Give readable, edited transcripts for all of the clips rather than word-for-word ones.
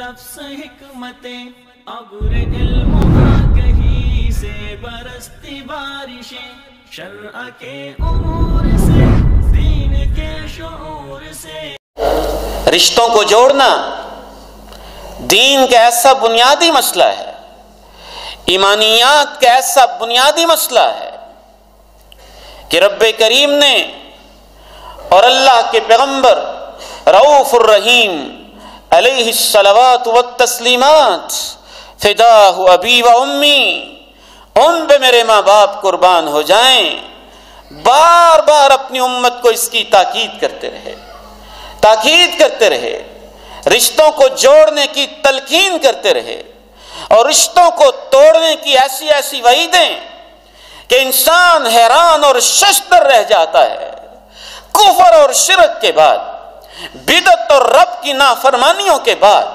لفظ حکمتیں ابر علم آگہی سے برستی بارشیں شرع کے امور سے دین کے شعور سے۔ رشتوں کو جوڑنا دین کا ایسا بنیادی مسئلہ ہے، ایمانیات کا ایسا بنیادی مسئلہ ہے کہ رب کریم نے اور اللہ کے پیغمبر رؤوف الرحیم علیہ الصلوات والتسلیمات فداہ ابی و امی، ان پہ میرے ماں باپ قربان ہو جائیں، بار بار اپنی امت کو اس کی تاکید کرتے رہے، رشتوں کو جوڑنے کی تلقین کرتے رہے اور رشتوں کو توڑنے کی ایسی ایسی وعیدیں کہ انسان حیران اور ششدر رہ جاتا ہے۔ کفر اور شرک کے بعد، بدعت اور رب کی نافرمانیوں کے بعد،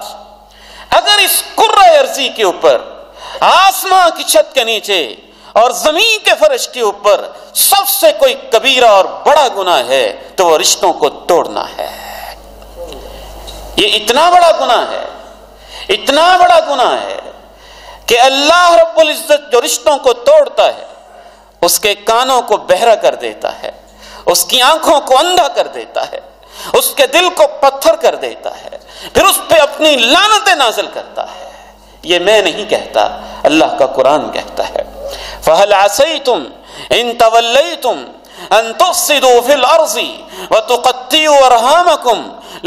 اگر اس کرۂ ارضی کے اوپر، آسمان کی چھت کے نیچے اور زمین کے فرش کے اوپر سب سے کوئی کبیرہ اور بڑا گناہ ہے تو وہ رشتوں کو توڑنا ہے۔ یہ اتنا بڑا گناہ ہے کہ اللہ رب العزت جو رشتوں کو توڑتا ہے اس کے کانوں کو بہرا کر دیتا ہے، اس کی آنکھوں کو اندھا کر دیتا ہے، اس کے دل کو پتھر کر دیتا ہے، پھر اس پہ اپنی لعنتیں نازل کرتا ہے۔ یہ میں نہیں کہتا، اللہ کا قرآن کہتا ہے فَهَلْ عَسَيْتُمْ إِن تَوَلَّيْتُمْ أَن تُفْسِدُوا فِي الْأَرْضِ وَتُقَطِّعُوا أَرْحَامَكُمْ،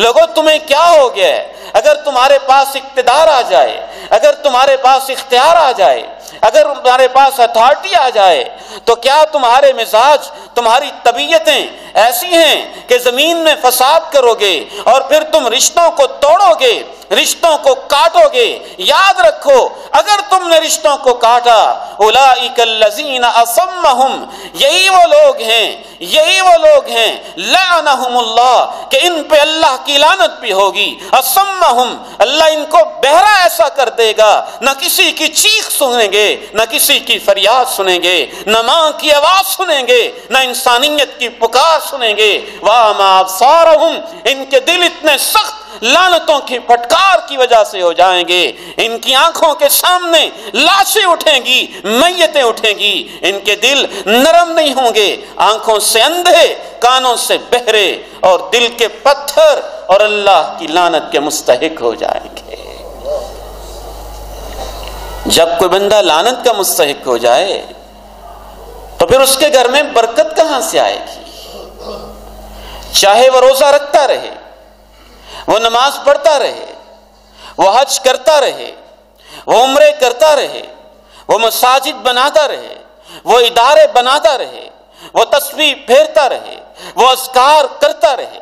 لوگوں تمہیں کیا ہو گیا ہے؟ اگر تمہارے پاس اقتدار آ جائے، اگر تمہارے پاس اختیار آ جائے، اگر تمہارے پاس اتھارٹی آ جائے تو کیا تمہارے مزاج، تمہاری طبیعتیں ایسی ہیں کہ زمین میں فساد کرو گے اور پھر تم رشتوں کو توڑو گے، رشتوں کو کاٹو گے؟ یاد رکھو، اگر تم نے رشتوں کو کاٹا، اولئک الذین اصمہم، یہی وہ لوگ ہیں لعنہم اللہ، کہ ان پہ اللہ کی لعنت بھی ہوگی، اصمہم، اللہ ان کو بہرا ایسا کر دے گا، نہ کسی کی چیخ سنیں گے، نہ کسی کی فریاد سنیں گے، نہ ماں کی آواز سنیں گے، نہ انسانیت کی پکار سنیں گے۔ وَأَمَا أَبْصَارُهُمْ، ان کے دل اتنے سخت لعنتوں کی پھٹکار کی وجہ سے ہو جائیں گے، ان کی آنکھوں کے سامنے لاشیں اٹھیں گی، میتیں اٹھیں گی، ان کے دل نرم نہیں ہوں گے، آنکھوں سے اندھے، کانوں سے بہرے اور دل کے پتھر اور اللہ کی لعنت کے مستحق ہو جائیں گے۔ جب کوئی بندہ لعنت کا مستحق ہو جائے تو پھر اس کے گھر میں برکت کہاں سے آئے گی؟ چاہے وہ روزہ رکھتا رہے، وہ نماز پڑھتا رہے، وہ حج کرتا رہے، وہ عمرے کرتا رہے، وہ مساجد بناتا رہے، وہ ادارے بناتا رہے، وہ تسبیح پھیرتا رہے، وہ اذکار کرتا رہے،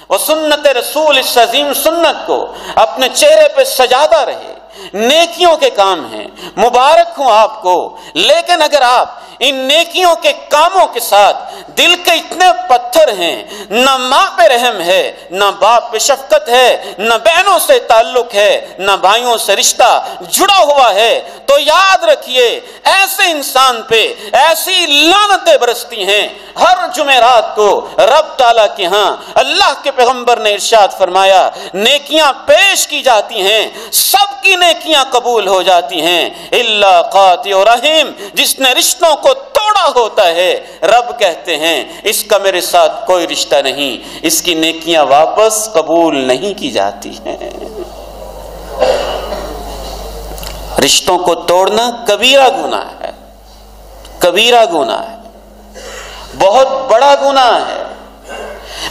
وہ سنت رسول اس عظیم سنت کو اپنے چہرے پہ سجاتا رہے، نیکیوں کے کام ہیں، مبارک ہوں آپ کو۔ لیکن اگر آپ ان نیکیوں کے کاموں کے ساتھ دل کے اتنے پتھر ہیں، نہ ماں پہ رحم ہے، نہ باپ پہ شفقت ہے، نہ بہنوں سے تعلق ہے، نہ بھائیوں سے رشتہ جڑا ہوا ہے، تو یاد رکھیے ایسے انسان پہ ایسی لعنتیں برستی ہیں۔ ہر جمعرات کو رب تعالیٰ کے ہاں اللہ کے پیغمبر نے ارشاد فرمایا نیکیاں پیش کی جاتی ہیں، سب کی نیکیاں قبول ہو جاتی ہیں الا قاطع رحم، جس نے رشتوں کو توڑا ہوتا ہے، رب کہتے ہیں اس کا میرے ساتھ کوئی رشتہ نہیں، اس کی نیکیاں واپس قبول نہیں کی جاتی ہیں۔ رشتوں کو توڑنا کبیرہ گناہ ہے، کبیرہ گناہ ہے، بہت بڑا گناہ ہے۔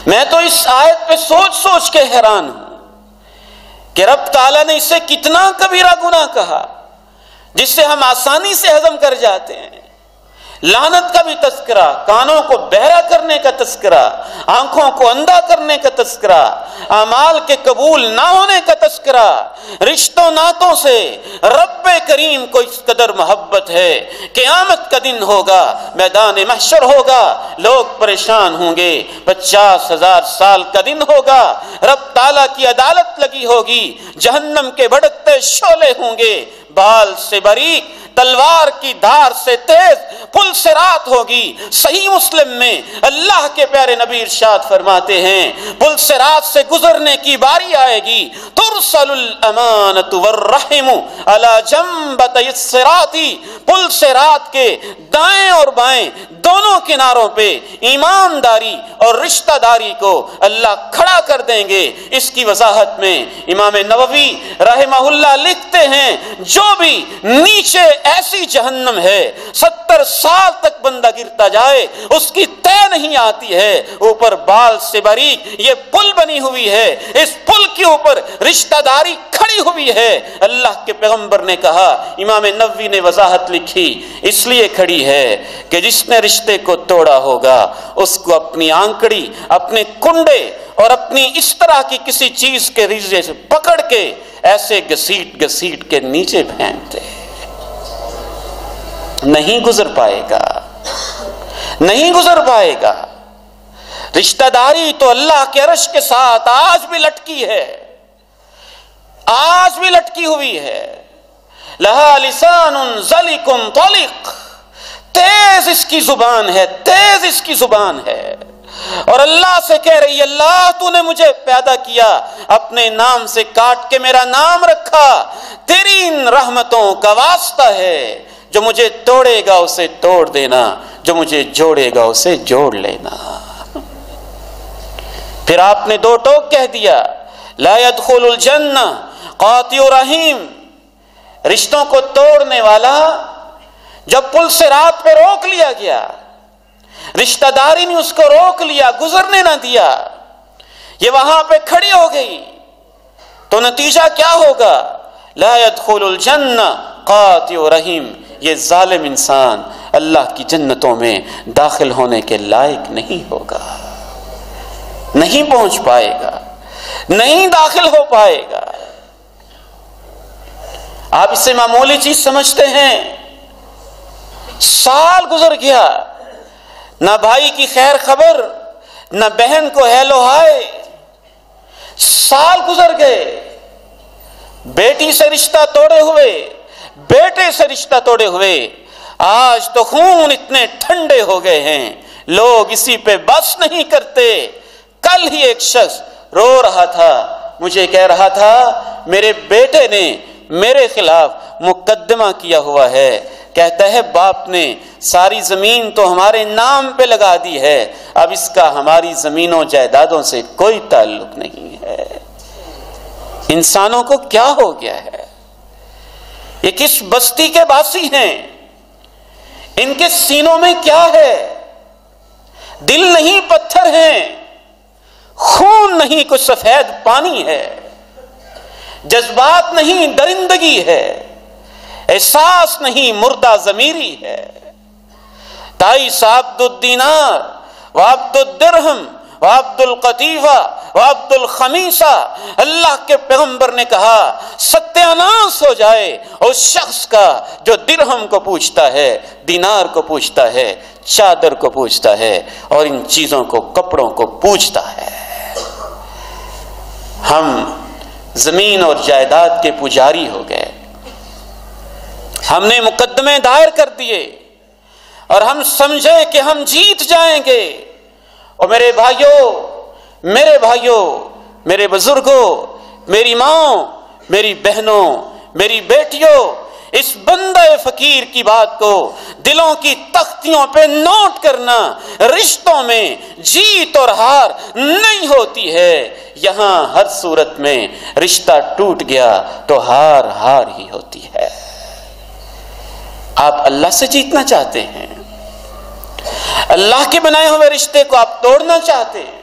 میں تو اس آیت پہ سوچ سوچ کے حیران ہوں کہ رب تعالیٰ نے اسے کتنا کبیرہ گناہ کہا جس سے ہم آسانی سے ہضم کر جاتے ہیں۔ لعنت کا بھی تذکرہ، کانوں کو بہرا کرنے کا تذکرہ، آنکھوں کو اندھا کرنے کا تذکرہ، اعمال کے قبول نہ ہونے کا تذکرہ، رشتوں ناتوں سے رب کریم کو اس قدر محبت ہے۔ قیامت کا دن ہوگا، میدان محشر ہوگا، لوگ پریشان ہوں گے، 50,000 سال کا دن ہوگا، رب تعالیٰ کی عدالت لگی ہوگی، جہنم کے بھڑکتے شعلے ہوں گے، بال سے باریک تلوار کی دھار سے تیز پل صراط ہوگی۔ صحیح مسلم میں اللہ کے پیارے نبی ارشاد فرماتے ہیں پل صراط سے گزرنے کی باری آئے گی، ترسل الامانۃ والرحم علی جنبتی الصراط، پل صراط کے دائیں اور بائیں دونوں کناروں پہ ایمانداری اور رشتہ داری کو اللہ کھڑا کر دیں گے۔ اس کی وضاحت میں امام نووی رحمہ اللہ لکھتے ہیں جو بھی نیچے ایسی جہنم ہے 70 سال تک بندہ گرتا جائے اس کی طے نہیں آتی ہے، اوپر بال سے باریک یہ پل بنی ہوئی ہے، اس پل کے اوپر رشتہ داری کھڑی ہوئی ہے۔ اللہ کے پیغمبر نے کہا، امام نووی نے وضاحت لکھی اس لیے کھڑی ہے کہ جس نے رشتے کو توڑا ہوگا اس کو اپنی آنکڑی، اپنے کنڈے اور اپنی اس طرح کی کسی چیز کے ریزے سے پکڑ کے ایسے گھسیٹ گھسیٹ کے نیچے پھینک دے، نہیں گزر پائے گا، نہیں گزر پائے گا۔ رشتہ داری تو اللہ کے عرش کے ساتھ آج بھی لٹکی ہے، آج بھی لٹکی ہوئی ہے۔ لہا لسان ذلک طلق، تیز اس کی زبان ہے، تیز اس کی زبان ہے، اور اللہ سے کہہ رہی ہے اللہ تو نے مجھے پیدا کیا، اپنے نام سے کاٹ کے میرا نام رکھا، تیری ان رحمتوں کا واسطہ ہے، جو مجھے توڑے گا اسے توڑ دینا، جو مجھے جوڑے گا اسے جوڑ لینا۔ پھر آپ نے 2 ٹوک کہہ دیا، لا يدخل الجنہ قاطع رحیم، رشتوں کو توڑنے والا جب پل صراط پہ روک لیا گیا، رشتہ داری نے اس کو روک لیا، گزرنے نہ دیا، یہ وہاں پہ کھڑی ہو گئی، تو نتیجہ کیا ہوگا؟ لا يدخل الجنہ قاطع رحیم، یہ ظالم انسان اللہ کی جنتوں میں داخل ہونے کے لائق نہیں ہوگا، نہیں پہنچ پائے گا، نہیں داخل ہو پائے گا۔ آپ اسے معمولی چیز سمجھتے ہیں، سال گزر گیا، نہ بھائی کی خیر خبر، نہ بہن کو ہیلو ہائے، سال گزر گئے، بیٹی سے رشتہ توڑے ہوئے، بیٹے سے رشتہ توڑے ہوئے، آج تو خون اتنے ٹھنڈے ہو گئے ہیں لوگ اسی پہ بس نہیں کرتے۔ کل ہی ایک شخص رو رہا تھا، مجھے کہہ رہا تھا میرے بیٹے نے میرے خلاف مقدمہ کیا ہوا ہے، کہتا ہے باپ نے ساری زمین تو ہمارے نام پہ لگا دی ہے، اب اس کا ہماری زمینوں جائیدادوں سے کوئی تعلق نہیں ہے۔ انسانوں کو کیا ہو گیا ہے؟ یہ کس بستی کے باسی ہیں؟ ان کے سینوں میں کیا ہے؟ دل نہیں پتھر ہیں، خون نہیں کچھ سفید پانی ہے، جذبات نہیں درندگی ہے، احساس نہیں مردہ ضمیری ہے۔ تائیس عبد الدینار وعبد الدرہم وعبد القطیفہ وعبد الخمیسہ، اللہ کے پیغمبر نے کہا ستیاناس ہو جائے اس شخص کا جو درہم کو پوچھتا ہے، دینار کو پوچھتا ہے، چادر کو پوچھتا ہے، اور ان چیزوں کو، کپڑوں کو پوچھتا ہے۔ ہم زمین اور جائیداد کے پجاری ہو گئے، ہم نے مقدمے دائر کر دیے اور ہم سمجھے کہ ہم جیت جائیں گے۔ اور میرے بھائیوں، میرے بزرگوں، میری ماں، میری بہنوں، میری بیٹیوں، اس بندہ فقیر کی بات کو دلوں کی تختیوں پہ نوٹ کرنا، رشتوں میں جیت اور ہار نہیں ہوتی ہے، یہاں ہر صورت میں رشتہ ٹوٹ گیا تو ہار ہار ہی ہوتی ہے۔ آپ اللہ سے جیتنا چاہتے ہیں، اللہ کے بنائے ہوئے رشتے کو آپ توڑنا چاہتے ہیں،